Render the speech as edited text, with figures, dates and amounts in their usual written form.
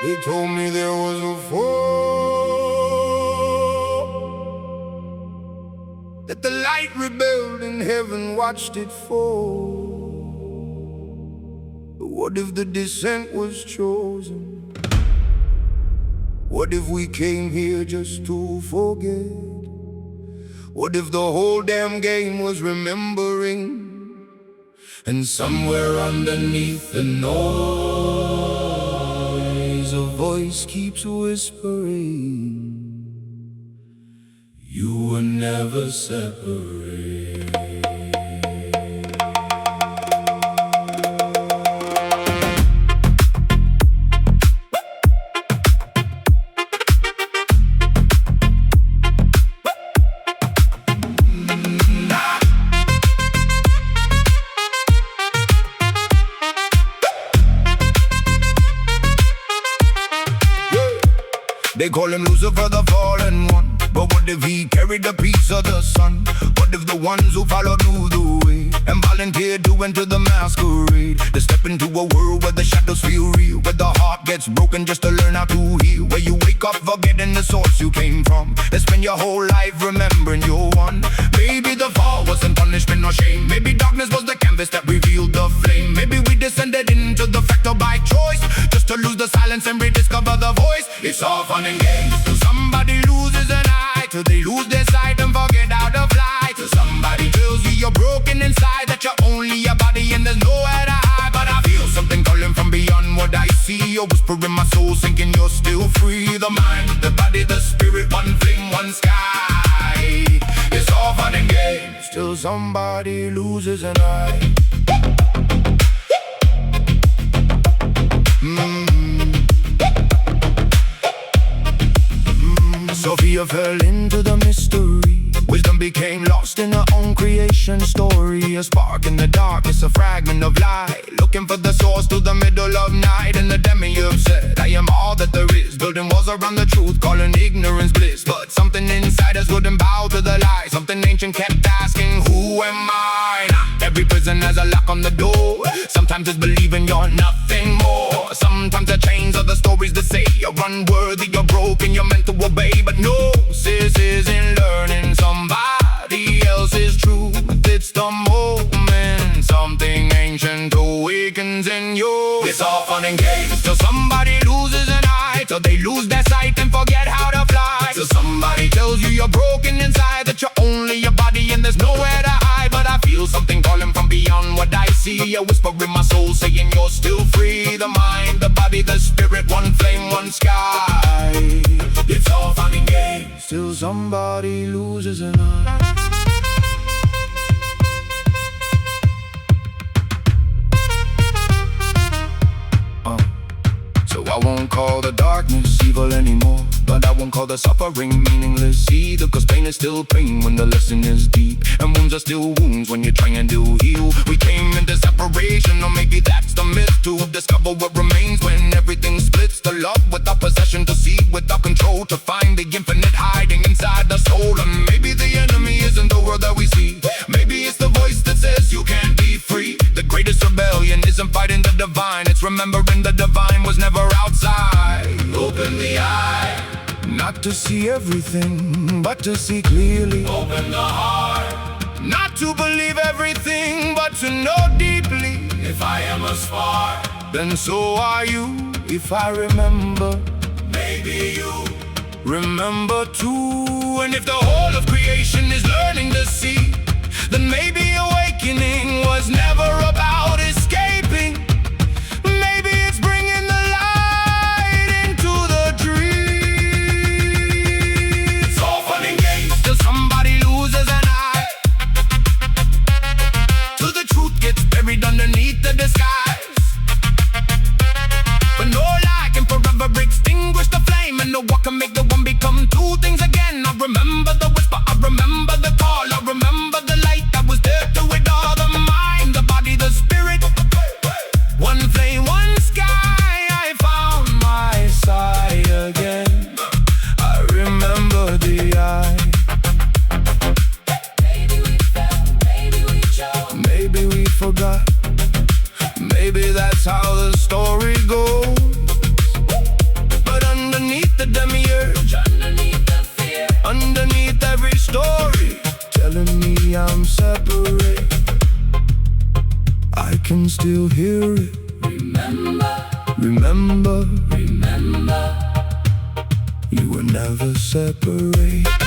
They told me there was a fall, that the light rebelled and heaven watched it fall. But what if the descent was chosen? What if we came here just to forget? What if the whole damn game was remembering? And somewhere underneath the noise, a voice keeps whispering, you were never separate. They call him Lucifer, the fallen one. But what if he carried a piece of the sun? What if the ones who followed knew the way and volunteered to enter the masquerade? They step into a world where the shadows feel real, where the heart gets broken just to learn how to heal, where you wake up forgetting the source you came from, and spend your whole life remembering you're one. Maybe the fall wasn't punishment or shame. Maybe darkness was the canvas that revealed the flame. Maybe we descended into the factor by choice, just to lose the silence and rediscover the voice. It's all fun and games till somebody loses an eye, till they lose their sight and forget how to fly, till somebody tells you you're broken inside, that you're only a body and there's nowhere to hide. But I feel something calling from beyond what I see, a whisper in my soul sinking you're still free. The mind, the body, the spirit, one flame, one sky. It's all fun and games till somebody loses an eye. Sophia fell into the mystery. Wisdom became lost in her own creation story. A spark in the darkness, a fragment of light, looking for the source to the middle of night. And the demiurge said, I am all that there is, building walls around the truth, calling ignorance bliss. But something inside us wouldn't bow to the lie. Something ancient kept asking, who am I? Every prison has a lock on the door. Sometimes it's believing you're nothing more. Sometimes the chains are the stories that say you're unworthy, you're broken, you're meant to obey. But no, sis isn't learning somebody else's truth. It's the moment something ancient awakens in you. It's all fun and games till somebody loses an eye, till they lose their sight and forget how to fly, till somebody tells you you're broken inside, that you're only a body and there's nowhere to hide. But I feel something calling from beyond what I see, a whisper in my soul saying you're still free. The mind, the body, the spirit, one flame, one sky. It's all fun and games till somebody loses an eye. So I won't call the darkness evil anymore, but I won't call the suffering meaningless either, cause pain is still pain when the lesson is deep, and wounds are still wounds when you're trying to heal. We came into separation, or maybe that's the myth, to discover what remains when everything splits. The love without possession, to see without control, to find the infinite hiding inside the soul. And maybe the enemy isn't the world that we see, maybe it's the voice that says you can't be free. The greatest rebellion isn't fighting the divine, it's remembering the divine was never outside. Open the eye, not to see everything, but to see clearly. Open the heart, not to believe everything, but to know deeply. If I am a spark, then so are you. If I remember, maybe you remember too. And if the whole of creation is learning to see, then maybe awakening was never about escaping. Maybe it's bringing the light into the dream. It's all fun and games till somebody loses an eye, till the truth gets buried underneath the disguise. But no lie can forever extinguish the flame, and no one can make the one become two things again. I remember the whisper, I remember the call, I remember the light that was there through it all. The mind, the body, the spirit, one flame, one sky. I found my side again. I remember the eye. Maybe we fell, maybe we chose, maybe we forgot. Maybe that's how the story goes. can still hear it. Remember, you were never separate.